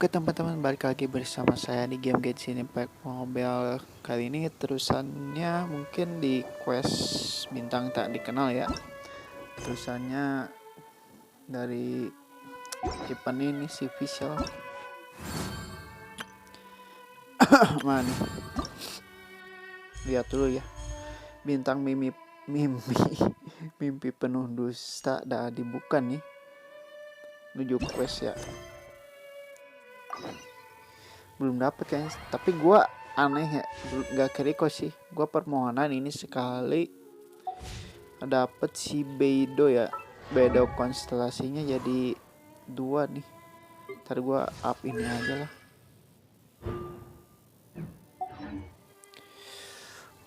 Oke teman-teman, balik lagi bersama saya di game Genshin Impact Mobile. Kali ini terusannya mungkin di quest bintang tak dikenal ya. Terusannya dari Jepang ini si Fischl. Man, lihat dulu ya. Bintang Mimpi Penuh Dusta dah dibuka nih. Menuju quest ya. Belum dapet kayaknya, tapi gua aneh ya, gak keriko sih. Gua permohonan ini sekali dapet si Beidou ya, Beidou konstelasinya jadi 2 nih. Ntar gua up ini aja lah.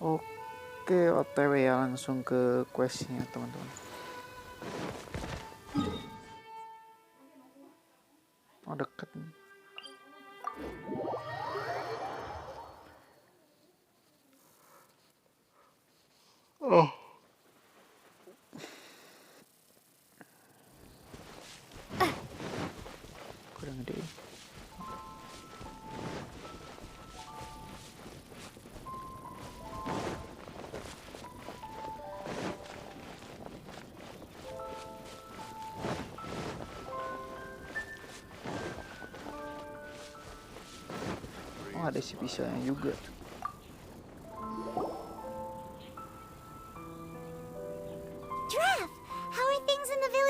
Oke, OTW ya, langsung ke questnya teman-teman. Oh, deket nih. Oh. Kurang gede. Oh, ada si pisaunya juga.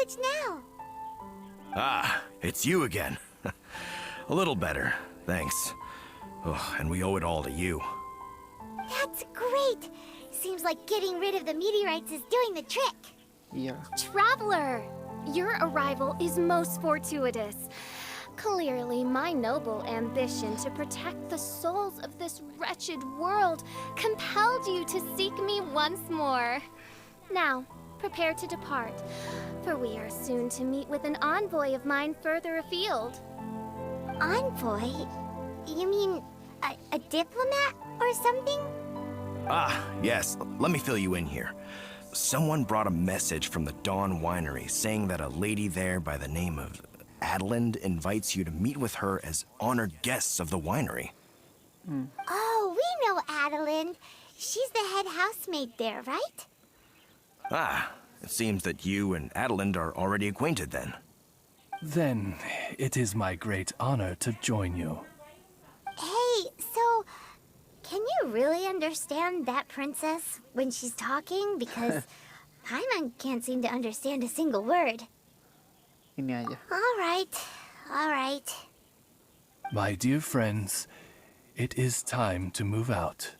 Now. Ah, it's you again. A little better, thanks. Oh, and we owe it all to you. That's great. Seems like getting rid of the meteorites is doing the trick. Yeah. Traveler, your arrival is most fortuitous. Clearly, my noble ambition to protect the souls of this wretched world compelled you to seek me once more. Now, prepare to depart, for we are soon to meet with an envoy of mine further afield. Envoy? You mean a diplomat or something? Ah, yes. Let me fill you in here. Someone brought a message from the Dawn Winery saying that a lady there by the name of Adalah invites you to meet with her as honored guests of the winery. Oh, we know Adalah. She's the head housemaid there, right? Ah, it seems that you and Adalah are already acquainted then. Then, it is my great honor to join you. Hey, so, can you really understand that princess when she's talking? Because Paimon can't seem to understand a single word. Ini aja. All right. My dear friends, it is time to move out.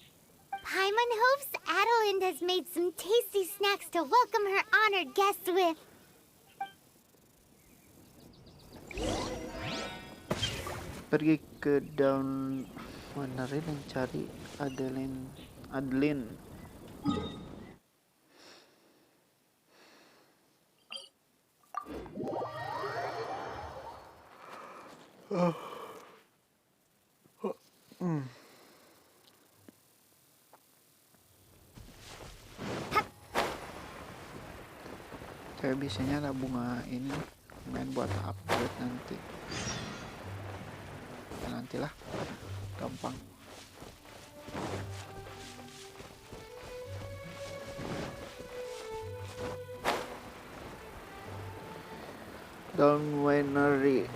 Paimon hopes Adalah has made some tasty snacks to welcome her honored guests with. Pergi ke Dawn Winery dan cari Adalah. Kayak biasanya ada bunga ini main buat upgrade nanti. Ya, nantilah, gampang. Dawn Winery.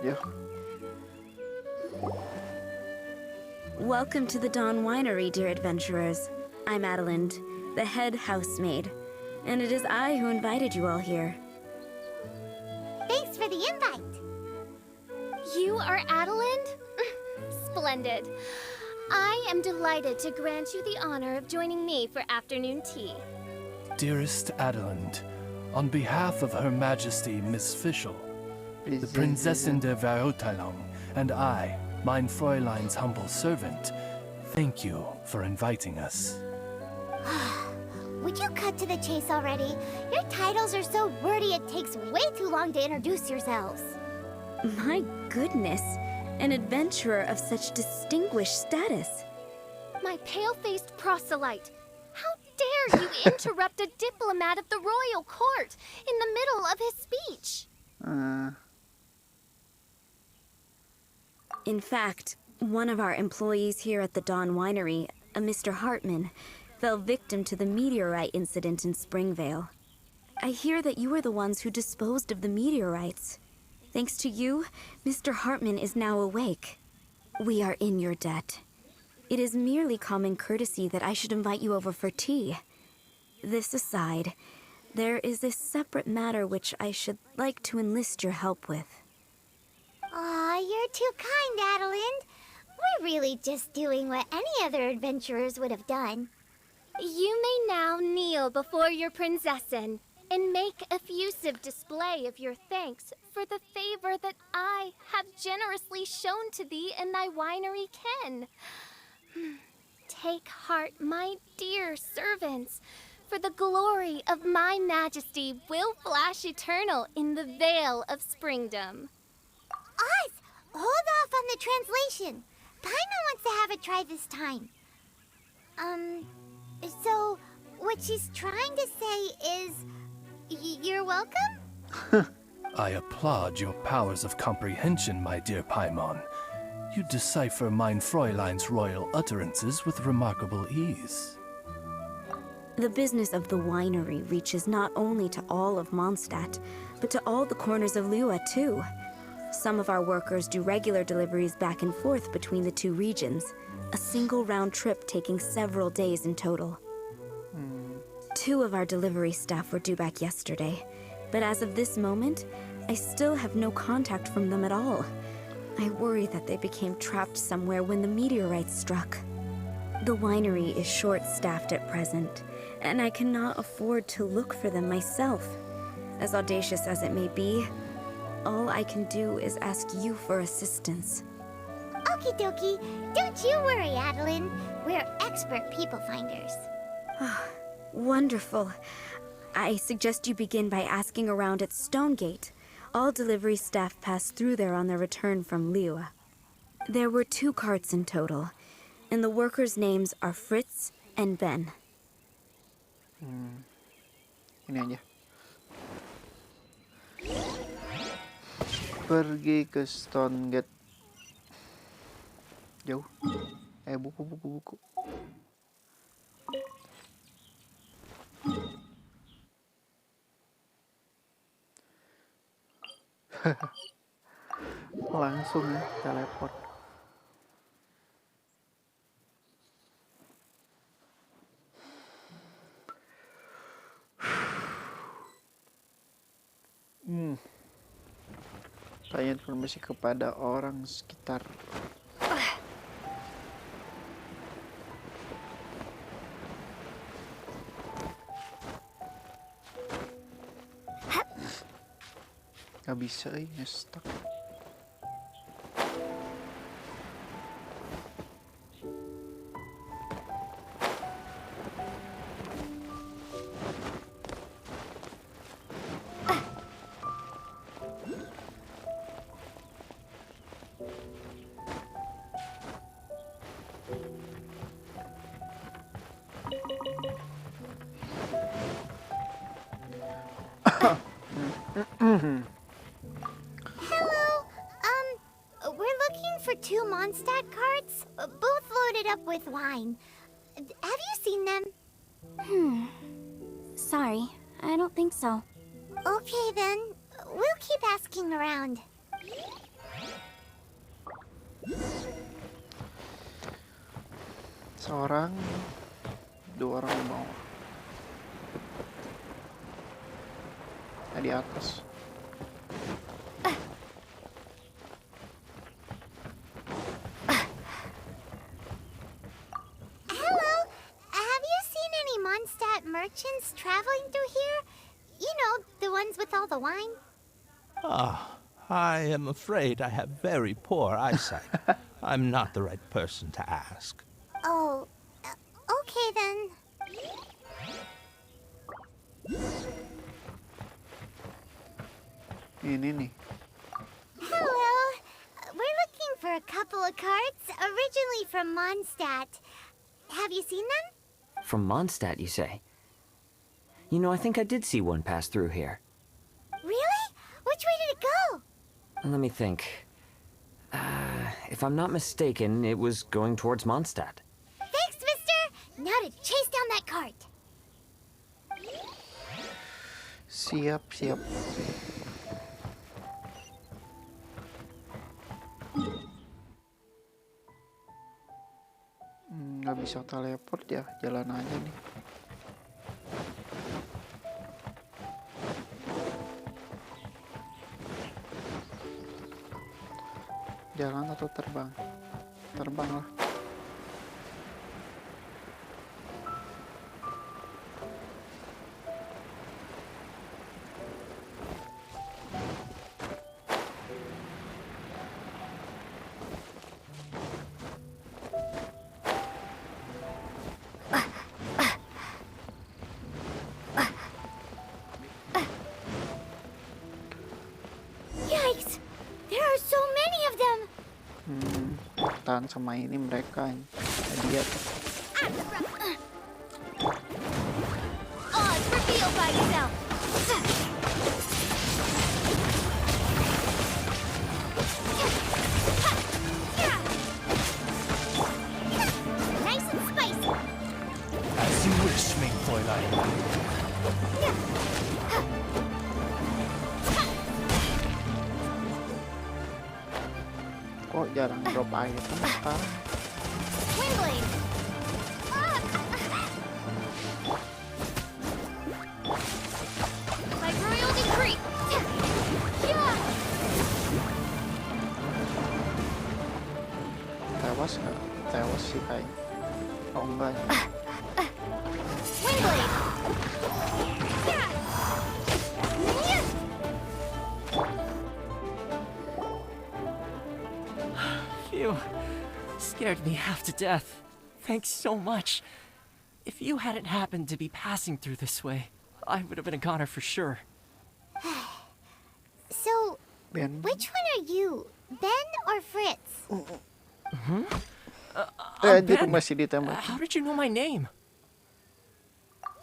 Yeah. Welcome to the Dawn Winery, dear adventurers. I'm Adalah, the head housemaid, and it is I who invited you all here. Thanks for the invite. You are Adalah? Splendid. I am delighted to grant you the honor of joining me for afternoon tea. Dearest Adalah, on behalf of Her Majesty Miss Fischl, the Prinzessin der Verurteilung, and I, mein Fräulein's humble servant, thank you for inviting us. Would you cut to the chase already? Your titles are so wordy it takes way too long to introduce yourselves. My goodness, an adventurer of such distinguished status. My pale-faced proselyte! How dare you interrupt a diplomat of the royal court in the middle of his speech? In fact, one of our employees here at the Dawn Winery, a Mr. Hartman, fell victim to the meteorite incident in Springvale. I hear that you were the ones who disposed of the meteorites. Thanks to you, Mr. Hartman is now awake. We are in your debt. It is merely common courtesy that I should invite you over for tea. This aside, there is a separate matter which I should like to enlist your help with. Aw, you're too kind, Adeline. We're really just doing what any other adventurers would have done. You may now kneel before your prinzessin and make effusive display of your thanks for the favor that I have generously shown to thee and thy winery ken. Take heart, my dear servants, for the glory of my majesty will flash eternal in the vale of springdom. Oz, hold off on the translation. Paimon wants to have a try this time. So what she's trying to say is, you're welcome? I applaud your powers of comprehension, my dear Paimon. You decipher mein Fräulein's royal utterances with remarkable ease. The business of the winery reaches not only to all of Mondstadt, but to all the corners of Lua, too. Some of our workers do regular deliveries back and forth between the two regions, a single round trip taking several days in total. 2 of our delivery staff were due back yesterday, but as of this moment, I still have no contact from them at all. I worry that they became trapped somewhere when the meteorite struck. The winery is short-staffed at present, and I cannot afford to look for them myself. As audacious as it may be, all I can do is ask you for assistance. Okie dokie. Don't you worry, Adeline. We're expert people finders. Wonderful. I suggest you begin by asking around at Stonegate. All delivery staff pass through there on their return from Lua. There were 2 carts in total, and the workers' names are Fritz and Ben. Ini aja. Pergi ke Stonegate. Jauh. Buku. Langsung ya, teleport. Tanya informasi kepada orang sekitar. Gak bisa, nge-stuck. We're looking for 2 Mondstadt carts, both loaded up with wine. Have you seen them? Sorry, I don't think so. Okay then, we'll keep asking around. Seorang, 2 orang di bawah. Di atas. Hello, have you seen any Mondstadt merchants traveling through here? You know, the ones with all the wine? I am afraid I have very poor eyesight. I'm not the right person to ask. Oh, okay then. Ini nih. Hello, we're looking for a couple of carts, originally from Mondstadt. Have you seen them? From Mondstadt, you say? You know, I think I did see one pass through here. Really? Which way did it go? Let me think. If I'm not mistaken, it was going towards Mondstadt. Thanks, mister! Now to chase down that cart. Siap, siap. Nggak bisa teleport ya, jalan aja nih. Jalan atau terbang? Terbang lah. Yikes! There are so many of them! Tahan sama ini mereka. Lihat. Odds revealed by itself! Nice and spicy! As you wish, Ming Fräulein. Kok jarang drop item sekarang? Windblade! By royal decree! Tewas nggak? Tewas sih kayaknya. Oh enggak. Windblade! Phew. Scared me half to death. Thanks so much. If you hadn't happened to be passing through this way, I would have been a goner for sure. So, Ben. which one are you? Ben or Fritz? Anjir, Ben, masih ditembak. how did you know my name?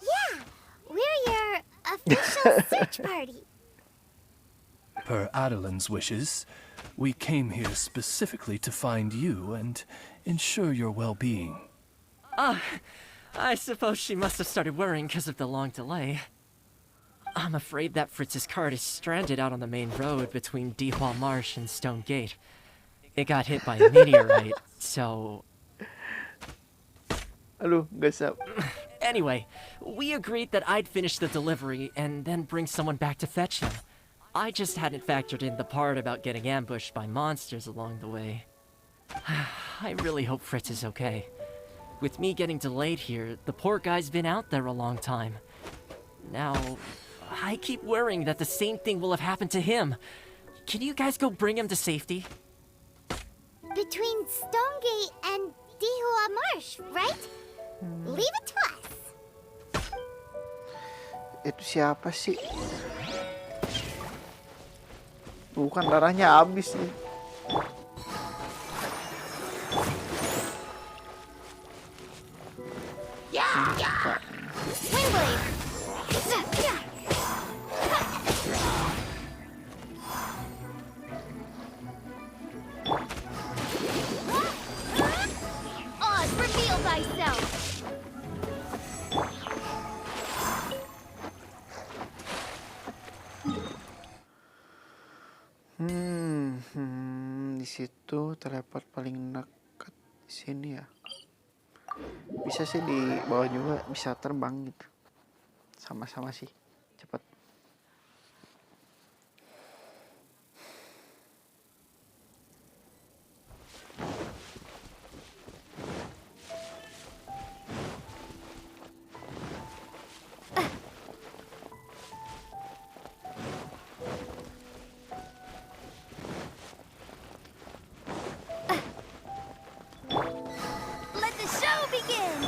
Yeah, we're your official search party. Per Adeline's wishes, we came here specifically to find you and ensure your well-being. I suppose she must have started worrying because of the long delay. I'm afraid that Fritz's cart is stranded out on the main road between Dihua Marsh and Stone Gate. It got hit by a meteorite, so... Aduh, gak sap. Anyway, we agreed that I'd finish the delivery and then bring someone back to fetch him. I just hadn't factored in the part about getting ambushed by monsters along the way. I really hope Fritz is okay. With me getting delayed here, the poor guy's been out there a long time. Now, I keep worrying that the same thing will have happened to him. Can you guys go bring him to safety? Between Stonegate and Dihua Marsh, right? Leave it to us. Itu siapa sih? Bukan, darahnya habis nih. Windblade! Oz, reveal thyself! Di situ teleport paling dekat di sini ya. Bisa sih di bawah juga, bisa terbang gitu. Sama-sama sih, cepet. Let the show begin!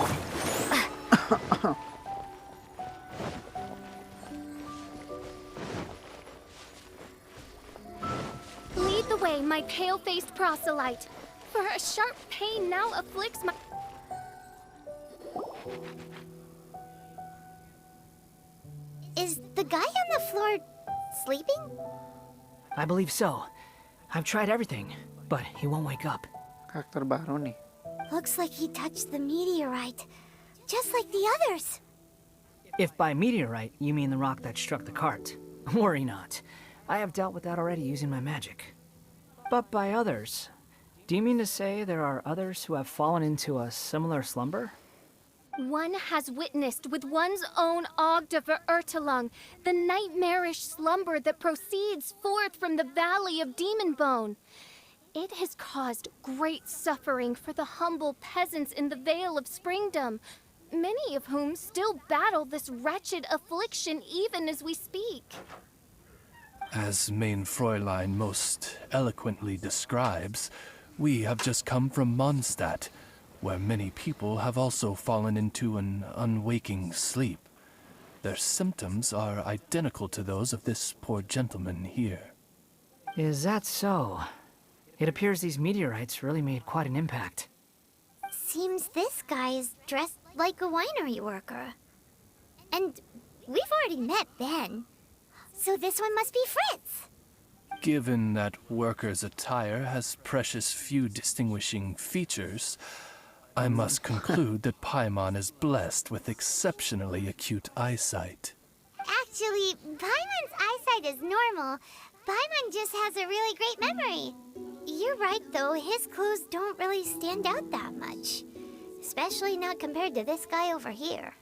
Lead the way, my pale-faced proselyte. For a sharp pain now afflicts my... guy on the floor sleeping? I believe so. I've tried everything, but he won't wake up. Karakter baru nih. Looks like he touched the meteorite, just like the others. If by meteorite you mean the rock that struck the cart, worry not. I have dealt with that already using my magic. But by others, do you mean to say there are others who have fallen into a similar slumber? One has witnessed with one's own Ogda Verurtelung the nightmarish slumber that proceeds forth from the Valley of Demon Bone. It has caused great suffering for the humble peasants in the Vale of Springdom, many of whom still battle this wretched affliction even as we speak. As Mein Fräulein most eloquently describes, we have just come from Mondstadt, where many people have also fallen into an unwaking sleep. Their symptoms are identical to those of this poor gentleman here. Is that so? It appears these meteorites really made quite an impact. Seems this guy is dressed like a winery worker. And we've already met Ben. So this one must be Fritz. Given that worker's attire has precious few distinguishing features, I must conclude that Paimon is blessed with exceptionally acute eyesight. Actually, Paimon's eyesight is normal. Paimon just has a really great memory. You're right, though. His clothes don't really stand out that much. Especially not compared to this guy over here.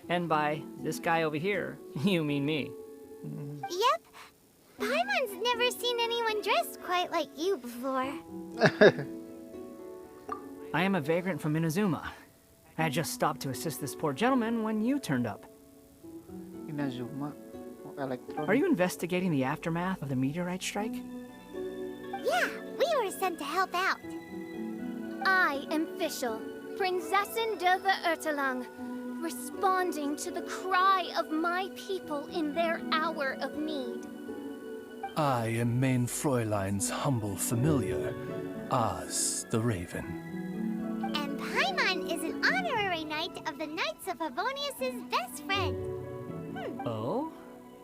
And by this guy over here, you mean me. Yep. Paimon's never seen anyone dressed quite like you before. I am a vagrant from Inazuma. I had just stopped to assist this poor gentleman when you turned up. Inazuma. Electron. Are you investigating the aftermath of the meteorite strike? Yeah, we were sent to help out. I am Fischl, Prinzessin de Verurtelung, responding to the cry of my people in their hour of need. I am Mein Fräulein's humble familiar, Oz the Raven. And Paimon is an honorary knight of the Knights of Favonius' best friend. Oh?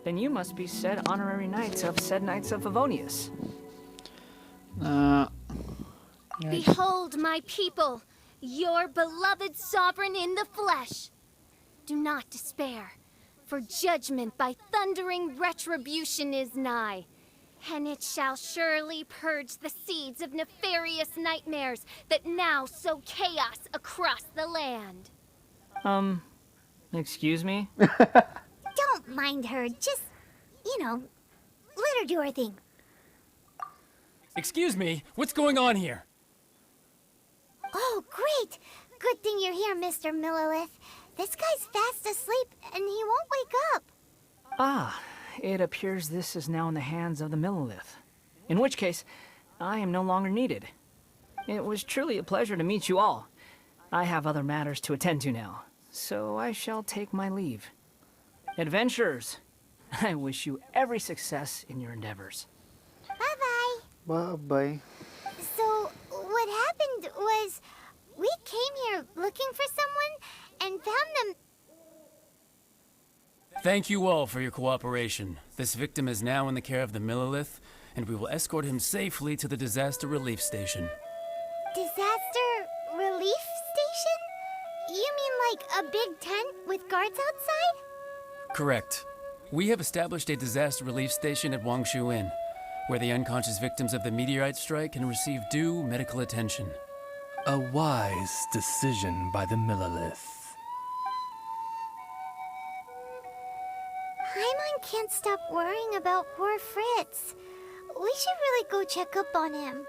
Then you must be said honorary knights of said Knights of Favonius. Behold my people, your beloved sovereign in the flesh. Do not despair, for judgment by thundering retribution is nigh. And it shall surely purge the seeds of nefarious nightmares that now sow chaos across the land. Excuse me? Don't mind her, just, let her do her thing. Excuse me, what's going on here? Oh, great! Good thing you're here, Mr. Millilith. This guy's fast asleep, and he won't wake up. Ah, it appears this is now in the hands of the Millilith. In which case, I am no longer needed. It was truly a pleasure to meet you all. I have other matters to attend to now, so I shall take my leave. Adventurers, I wish you every success in your endeavors. Bye-bye. Bye-bye. So, what happened was, we came here looking for someone and found them. Thank you all for your cooperation. This victim is now in the care of the Millilith, and we will escort him safely to the disaster relief station. Disaster relief station? You mean like a big tent with guards outside? Correct. We have established a disaster relief station at Wangshu Inn, where the unconscious victims of the meteorite strike can receive due medical attention. A wise decision by the Millilith. Paimon can't stop worrying about poor Fritz. We should really go check up on him.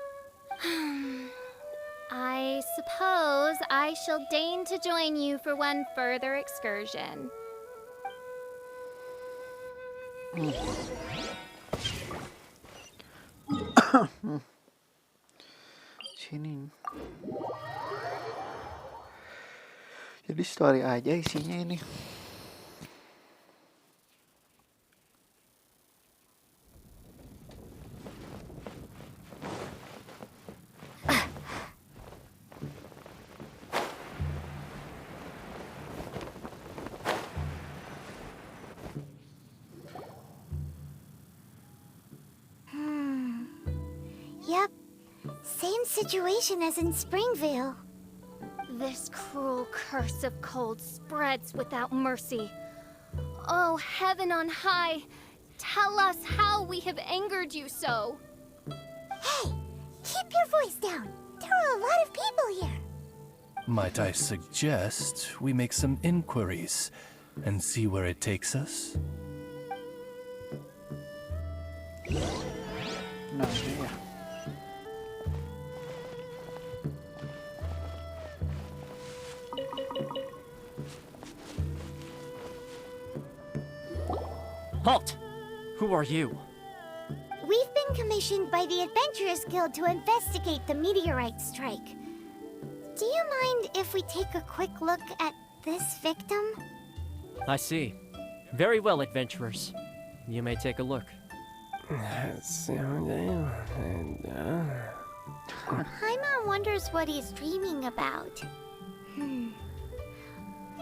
I suppose I shall deign to join you for one further excursion. Sini. Jadi story aja isinya ini. Same situation as in Springvale. This cruel curse of cold spreads without mercy. Oh, heaven on high, tell us how we have angered you so. Hey, keep your voice down. There are a lot of people here. Might I suggest we make some inquiries and see where it takes us? Nah, iya. Halt! Who are you? We've been commissioned by the Adventurers Guild to investigate the meteorite strike. Do you mind if we take a quick look at this victim? I see. Very well, adventurers. You may take a look. Paimon wonders what he's dreaming about.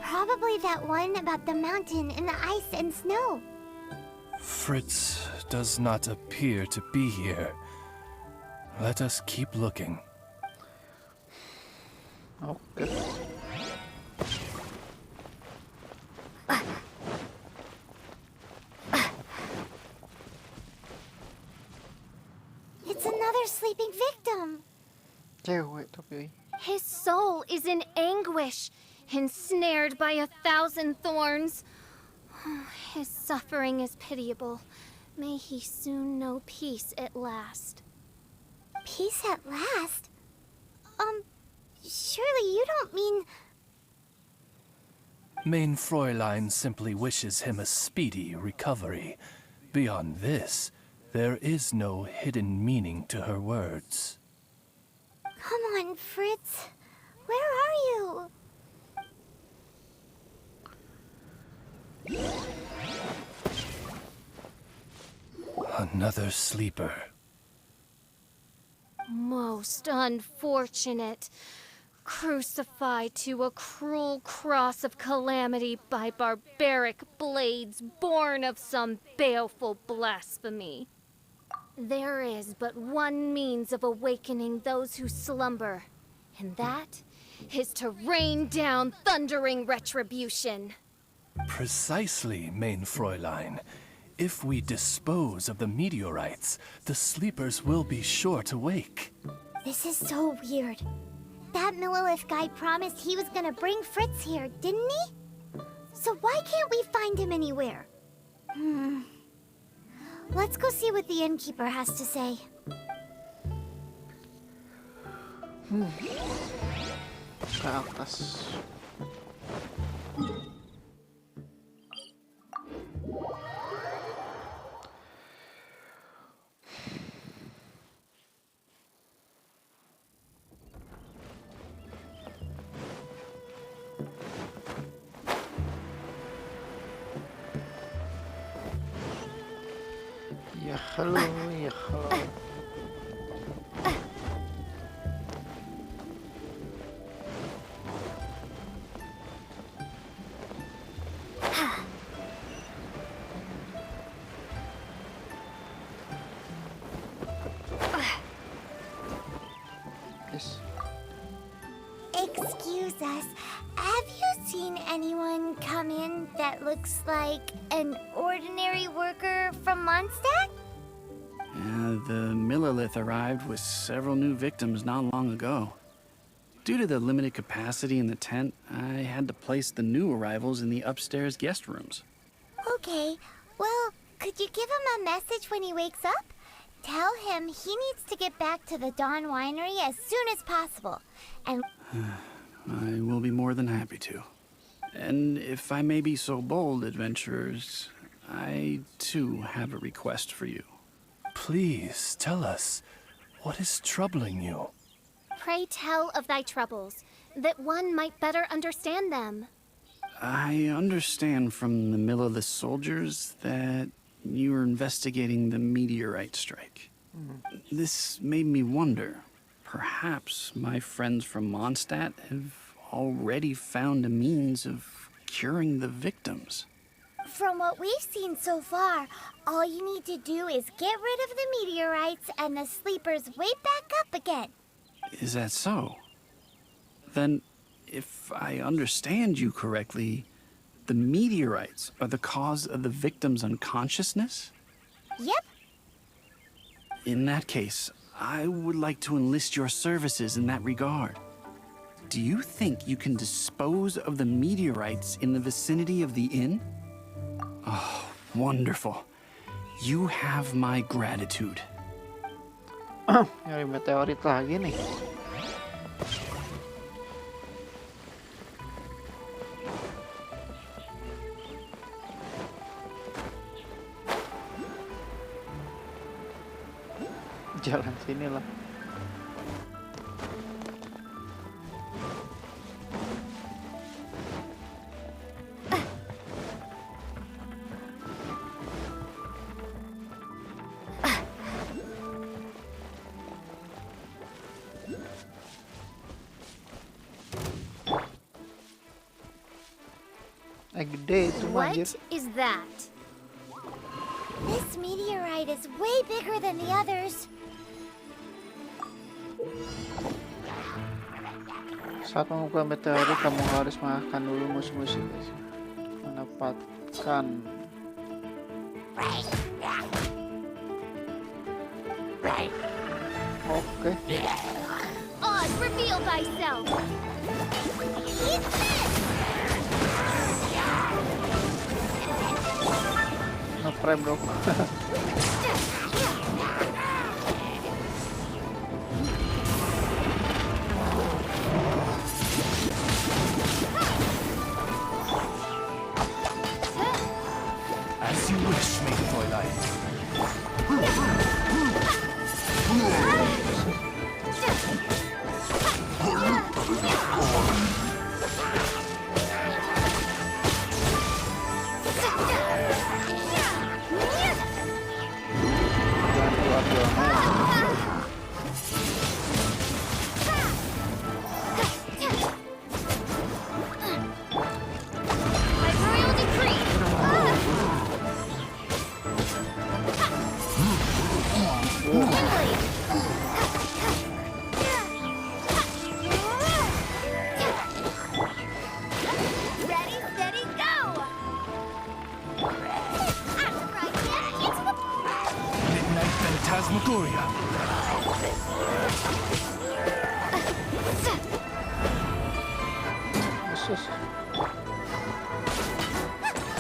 Probably that one about the mountain and the ice and snow. Fritz does not appear to be here. Let us keep looking. Oke. It's another sleeping victim. Cewek tapi. His soul is in anguish, ensnared by 1,000 thorns. His suffering is pitiable. May he soon know peace at last. Peace at last? Surely you don't mean... Mein Fräulein simply wishes him a speedy recovery. Beyond this, there is no hidden meaning to her words. Come on, Fritz. Where are you? Another sleeper. Most unfortunate. Crucified to a cruel cross of calamity by barbaric blades born of some baleful blasphemy. There is but one means of awakening those who slumber, and that is to rain down thundering retribution. Precisely, Mein Fräulein. If we dispose of the meteorites, the sleepers will be sure to wake. This is so weird. That Millilith guy promised he was gonna bring Fritz here, didn't he? So why can't we find him anywhere? Let's go see what the innkeeper has to say. Ke atas. Ya halo, ya halo. Yes. Excuse us. Have you seen anyone come in that looks like an ordinary worker from Mondstadt? The Millilith arrived with several new victims not long ago. Due to the limited capacity in the tent, I had to place the new arrivals in the upstairs guest rooms. Okay, well, could you give him a message when he wakes up? Tell him he needs to get back to the Dawn Winery as soon as possible. And I will be more than happy to. And if I may be so bold, adventurers, I too have a request for you. Please tell us, what is troubling you? Pray tell of thy troubles, that one might better understand them. I understand from the Millilith soldiers that you are investigating the meteorite strike. This made me wonder, perhaps my friends from Mondstadt have already found a means of curing the victims. from what we've seen so far, all you need to do is get rid of the meteorites and the sleepers way back up again. Is that so? Then, if I understand you correctly, the meteorites are the cause of the victim's unconsciousness? Yep. In that case, I would like to enlist your services in that regard. Do you think you can dispose of the meteorites in the vicinity of the inn? Oh, wonderful. You have my gratitude. Nyari meteorit lagi nih. Jalan sini lah. Gede itu mah, anjir. What is that? This meteorite is way bigger than the others. Saat mengumpulkan meteorit, kamu harus mengalahkan dulu musuh-musuh. Mendapatkan oke. Oz, reveal thyself. Nge-frame bro. As you wish, maiden Fräulein.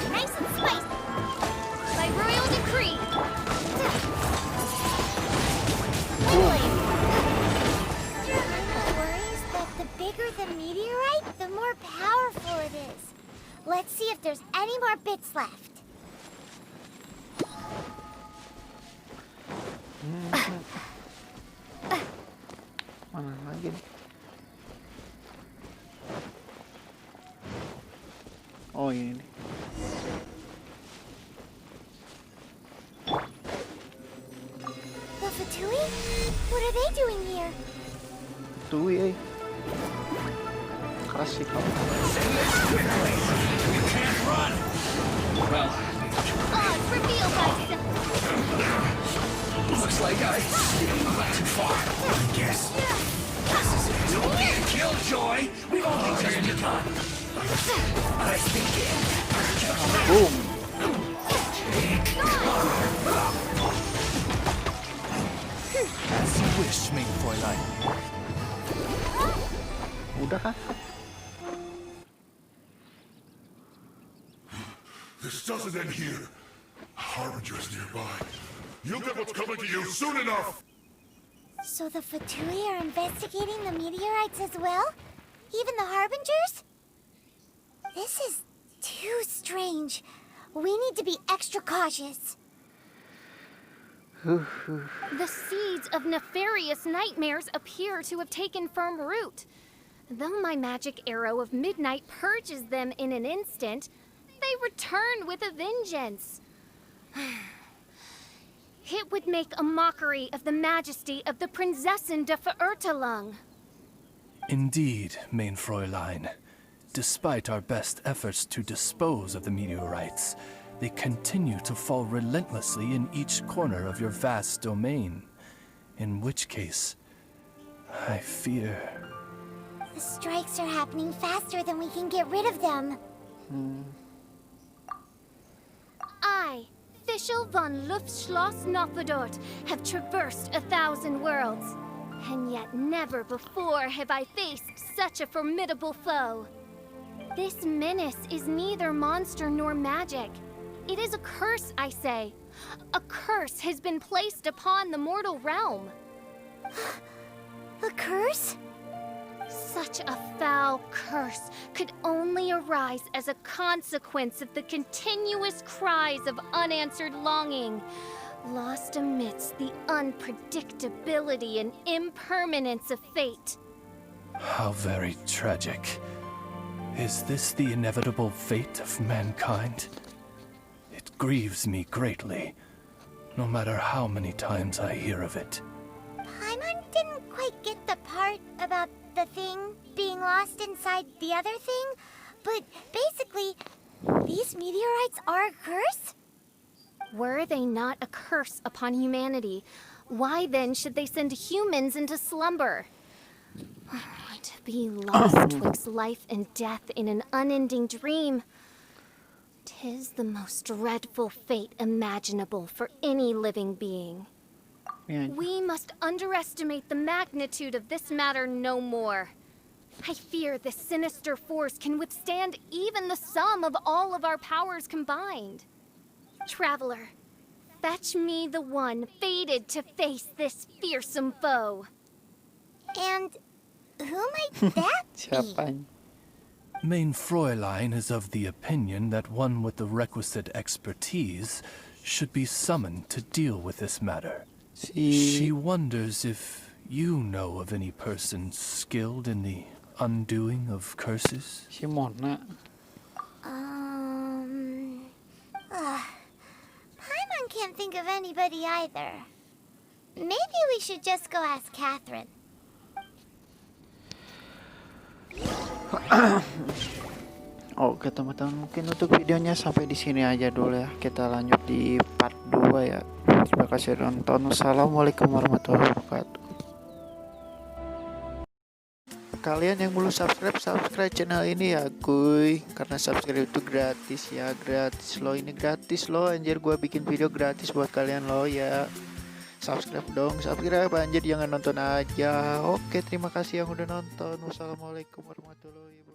Nice and spicy. By royal decree. Worries that the bigger the meteorite, the more powerful it is. Let's see if there's any more bits left. Mana lagi nih? Oh ini nih. The Fatui? What are they doing here? Tui, keras sih kamu. Well, Oz, reveal thyself. looks like I went too far. I guess. This is it. Don't be a killjoy. We've only just begun. Let's begin. Boom. As you wish, maiden Fräulein. Udah kan? This doesn't end here. Harbinger's nearby. You'll get what's coming to you soon enough! So the Fatui are investigating the meteorites as well? Even the Harbingers? This is too strange. We need to be extra cautious. The seeds of nefarious nightmares appear to have taken firm root. Though my magic arrow of midnight purges them in an instant, they return with a vengeance. It would make a mockery of the majesty of the Prinzessin de Verurtelung. Indeed, main Fräulein. Despite our best efforts to dispose of the meteorites, they continue to fall relentlessly in each corner of your vast domain. In which case, I fear. The strikes are happening faster than we can get rid of them. I, Fischl von Luftschloss Nopfadort, have traversed 1,000 worlds. And yet never before have I faced such a formidable foe. This menace is neither monster nor magic. It is a curse, I say. A curse has been placed upon the mortal realm. A curse? Such a foul curse could only arise as a consequence of the continuous cries of unanswered longing, lost amidst the unpredictability and impermanence of fate. How very tragic. Is this the inevitable fate of mankind? It grieves me greatly, no matter how many times I hear of it. Paimon didn't quite get the part about the thing being lost inside the other thing, but basically, these meteorites are a curse? Were they not a curse upon humanity, why then should they send humans into slumber? To be lost twixt life and death in an unending dream. 'Tis the most dreadful fate imaginable for any living being. We must underestimate the magnitude of this matter no more. I fear this sinister force can withstand even the sum of all of our powers combined. Traveler, fetch me the one fated to face this fearsome foe. And who might that be? Mein Fräulein is of the opinion that one with the requisite expertise should be summoned to deal with this matter. She wonders if you know of any person skilled in the undoing of curses. Paimon can't think of anybody either. Maybe we should just go ask Catherine. Oke teman-teman, mungkin untuk videonya sampai di sini aja dulu ya. Kita lanjut di part 2 ya. Terima kasih sudah nonton. Wassalamualaikum warahmatullahi wabarakatuh. Kalian yang belum subscribe channel ini ya kuy, karena subscribe itu gratis ya, gratis loh, ini gratis loh anjir, gua bikin video gratis buat kalian loh ya. Subscribe dong, subscribe anjir, jangan nonton aja. Oke, terima kasih yang udah nonton. Wassalamualaikum warahmatullahi wabarakatuh.